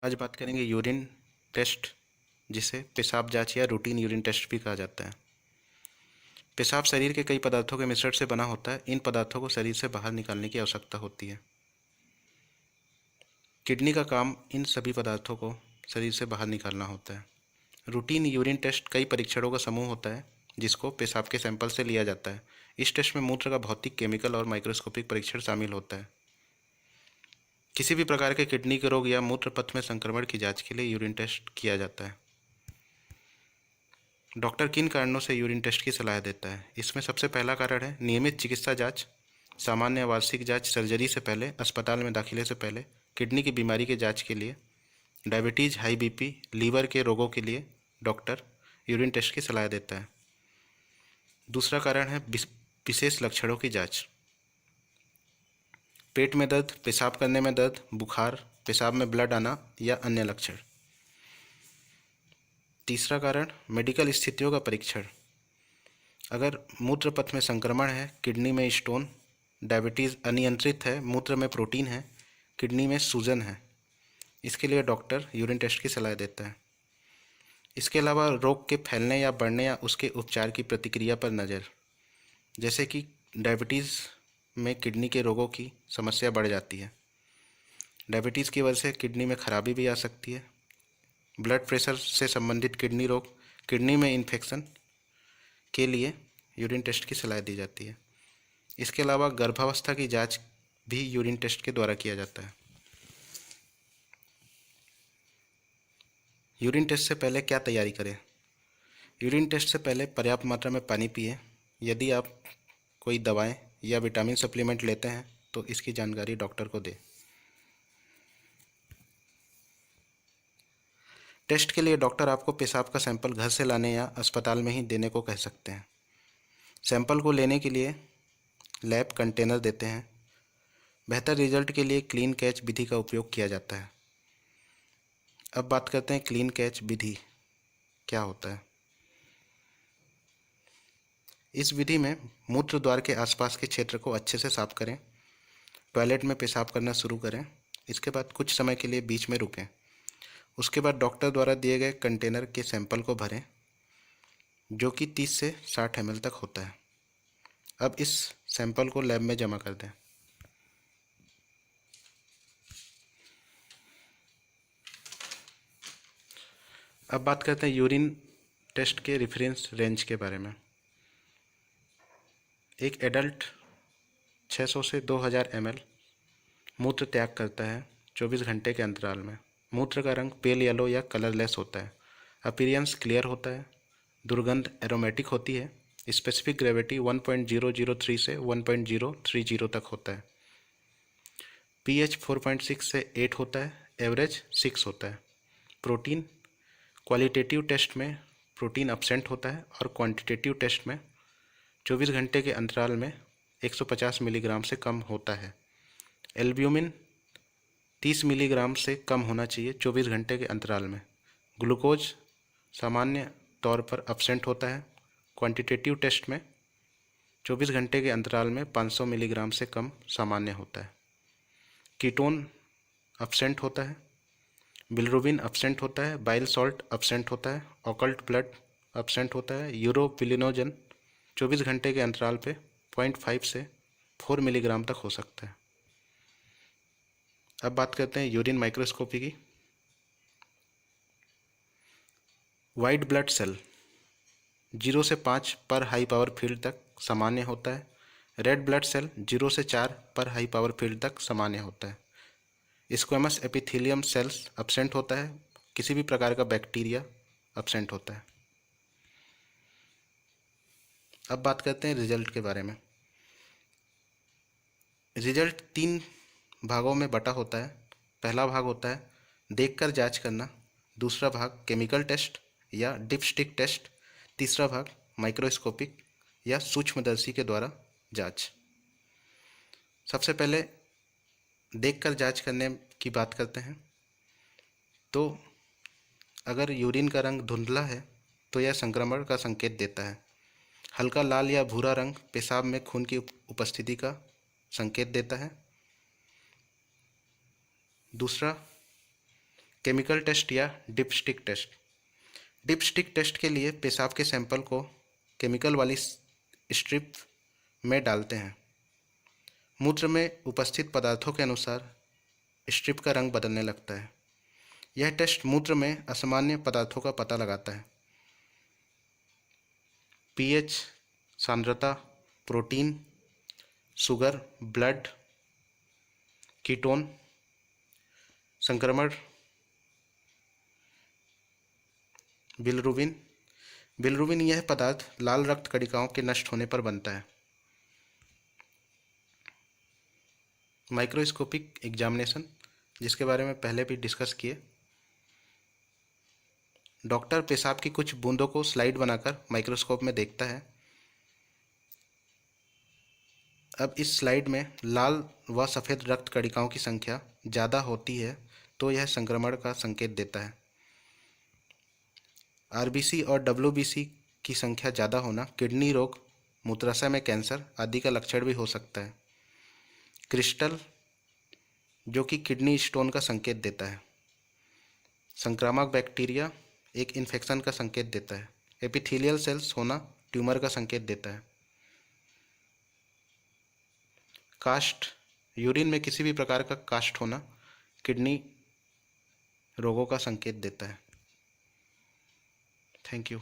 आज बात करेंगे यूरिन टेस्ट, जिसे पेशाब जांच या रूटीन यूरिन टेस्ट भी कहा जाता है। पेशाब शरीर के कई पदार्थों के मिश्रण से बना होता है। इन पदार्थों को शरीर से बाहर निकालने की आवश्यकता होती है। किडनी का काम इन सभी पदार्थों को शरीर से बाहर निकालना होता है। रूटीन यूरिन टेस्ट कई परीक्षणों का समूह होता है जिसको पेशाब के सैंपल से लिया जाता है। इस टेस्ट में मूत्र का भौतिक, केमिकल और माइक्रोस्कोपिक परीक्षण शामिल होता है। किसी भी प्रकार के किडनी के रोग या मूत्र पथ में संक्रमण की जांच के लिए यूरिन टेस्ट किया जाता है। डॉक्टर किन कारणों से यूरिन टेस्ट की सलाह देता है? इसमें सबसे पहला कारण है नियमित चिकित्सा जांच, सामान्य वार्षिक जांच, सर्जरी से पहले, अस्पताल में दाखिले से पहले, किडनी की बीमारी के जांच के लिए, डायबिटीज़, हाई बीपी, लीवर के रोगों के लिए डॉक्टर यूरिन टेस्ट की सलाह देता है। दूसरा कारण है विशेष लक्षणों की जांच, पेट में दर्द, पेशाब करने में दर्द, बुखार, पेशाब में ब्लड आना या अन्य लक्षण। तीसरा कारण मेडिकल स्थितियों का परीक्षण, अगर मूत्र पथ में संक्रमण है, किडनी में स्टोन, डायबिटीज़ अनियंत्रित है, मूत्र में प्रोटीन है, किडनी में सूजन है, इसके लिए डॉक्टर यूरिन टेस्ट की सलाह देता है। इसके अलावा रोग के फैलने या बढ़ने या उसके उपचार की प्रतिक्रिया पर नज़र, जैसे कि डायबिटीज़ में किडनी के रोगों की समस्या बढ़ जाती है। डायबिटीज़ की वजह से किडनी में खराबी भी आ सकती है। ब्लड प्रेशर से संबंधित किडनी रोग, किडनी में इन्फेक्शन के लिए यूरिन टेस्ट की सलाह दी जाती है। इसके अलावा गर्भावस्था की जांच भी यूरिन टेस्ट के द्वारा किया जाता है। यूरिन टेस्ट से पहले क्या तैयारी करें? यूरिन टेस्ट से पहले पर्याप्त मात्रा में पानी पिएं। यदि आप कोई दवाएं या विटामिन सप्लीमेंट लेते हैं तो इसकी जानकारी डॉक्टर को दें। टेस्ट के लिए डॉक्टर आपको पेशाब का सैंपल घर से लाने या अस्पताल में ही देने को कह सकते हैं। सैंपल को लेने के लिए लैब कंटेनर देते हैं। बेहतर रिजल्ट के लिए क्लीन कैच विधि का उपयोग किया जाता है। अब बात करते हैं क्लीन कैच विधि क्या होता है। इस विधि में मूत्र द्वार के आसपास के क्षेत्र को अच्छे से साफ करें। टॉयलेट में पेशाब करना शुरू करें। इसके बाद कुछ समय के लिए बीच में रुकें। उसके बाद डॉक्टर द्वारा दिए गए कंटेनर के सैंपल को भरें, जो कि 30 से 60 ml तक होता है। अब इस सैंपल को लैब में जमा कर दें। अब बात करते हैं यूरिन टेस्ट के रेफरेंस रेंज के बारे में। एक एडल्ट 600 से 2000 ml मूत्र त्याग करता है 24 घंटे के अंतराल में। मूत्र का रंग पेल येलो या कलरलेस होता है। अपीयरेंस क्लियर होता है। दुर्गंध एरोमेटिक होती है। स्पेसिफिक ग्रेविटी 1.003 से 1.030 तक होता है। पीएच 4.6 से 8 होता है। एवरेज 6 होता है। प्रोटीन क्वालिटेटिव टेस्ट में प्रोटीन अब्सेंट होता है और क्वांटिटेटिव टेस्ट में 24 घंटे के अंतराल में 150 मिलीग्राम से कम होता है। एल्ब्यूमिन 30 मिलीग्राम से कम होना चाहिए 24 घंटे के अंतराल में। ग्लूकोज सामान्य तौर पर अब्सेंट होता है। क्वांटिटेटिव टेस्ट में 24 घंटे के अंतराल में 500 मिलीग्राम से कम सामान्य होता है। कीटोन अब्सेंट होता है। बिलिरुबिन अब्सेंट होता है। बाइल सॉल्ट अब्सेंट होता है। ऑकल्ट ब्लड अब्सेंट होता है। यूरोबिलिनोजन 24 घंटे के अंतराल पे 0.5 से 4 मिलीग्राम तक हो सकता है। अब बात करते हैं यूरिन माइक्रोस्कोपी की। वाइट ब्लड सेल 0 से 5 पर हाई पावर फील्ड तक सामान्य होता है। रेड ब्लड सेल 0 से 4 पर हाई पावर फील्ड तक सामान्य होता है। स्क्वेमस एपिथेलियम सेल्स अब्सेंट होता है। किसी भी प्रकार का बैक्टीरिया अब्सेंट होता है। अब बात करते हैं रिजल्ट के बारे में। रिजल्ट 3 भागों में बटा होता है। पहला भाग होता है देखकर जांच करना। दूसरा भाग केमिकल टेस्ट या डिपस्टिक टेस्ट। तीसरा भाग माइक्रोस्कोपिक या सूक्ष्मदर्शी के द्वारा जांच। सबसे पहले देखकर जांच करने की बात करते हैं। तो अगर यूरिन का रंग धुंधला है तो यह संक्रमण का संकेत देता है। हल्का लाल या भूरा रंग पेशाब में खून की उपस्थिति का संकेत देता है। दूसरा, केमिकल टेस्ट या डिपस्टिक टेस्ट। डिपस्टिक टेस्ट के लिए पेशाब के सैंपल को केमिकल वाली स्ट्रिप में डालते हैं। मूत्र में उपस्थित पदार्थों के अनुसार स्ट्रिप का रंग बदलने लगता है। यह टेस्ट मूत्र में असामान्य पदार्थों का पता लगाता है। पीएच, सांद्रता, प्रोटीन, शुगर, ब्लड, कीटोन, संक्रमण, बिलिरुबिन। बिलिरुबिन यह पदार्थ लाल रक्त कणिकाओं के नष्ट होने पर बनता है। माइक्रोस्कोपिक एग्जामिनेशन, जिसके बारे में पहले भी डिस्कस किए। डॉक्टर पेशाब की कुछ बूंदों को स्लाइड बनाकर माइक्रोस्कोप में देखता है। अब इस स्लाइड में लाल व सफ़ेद रक्त कणिकाओं की संख्या ज़्यादा होती है तो यह संक्रमण का संकेत देता है। आरबीसी और डब्ल्यूबीसी की संख्या ज़्यादा होना किडनी रोग, मूत्राशय में कैंसर आदि का लक्षण भी हो सकता है। क्रिस्टल, जो कि किडनी स्टोन का संकेत देता है। संक्रामक बैक्टीरिया एक इन्फेक्शन का संकेत देता है। एपिथेलियल सेल्स होना ट्यूमर का संकेत देता है। कास्ट, यूरिन में किसी भी प्रकार का कास्ट होना किडनी रोगों का संकेत देता है। Thank you.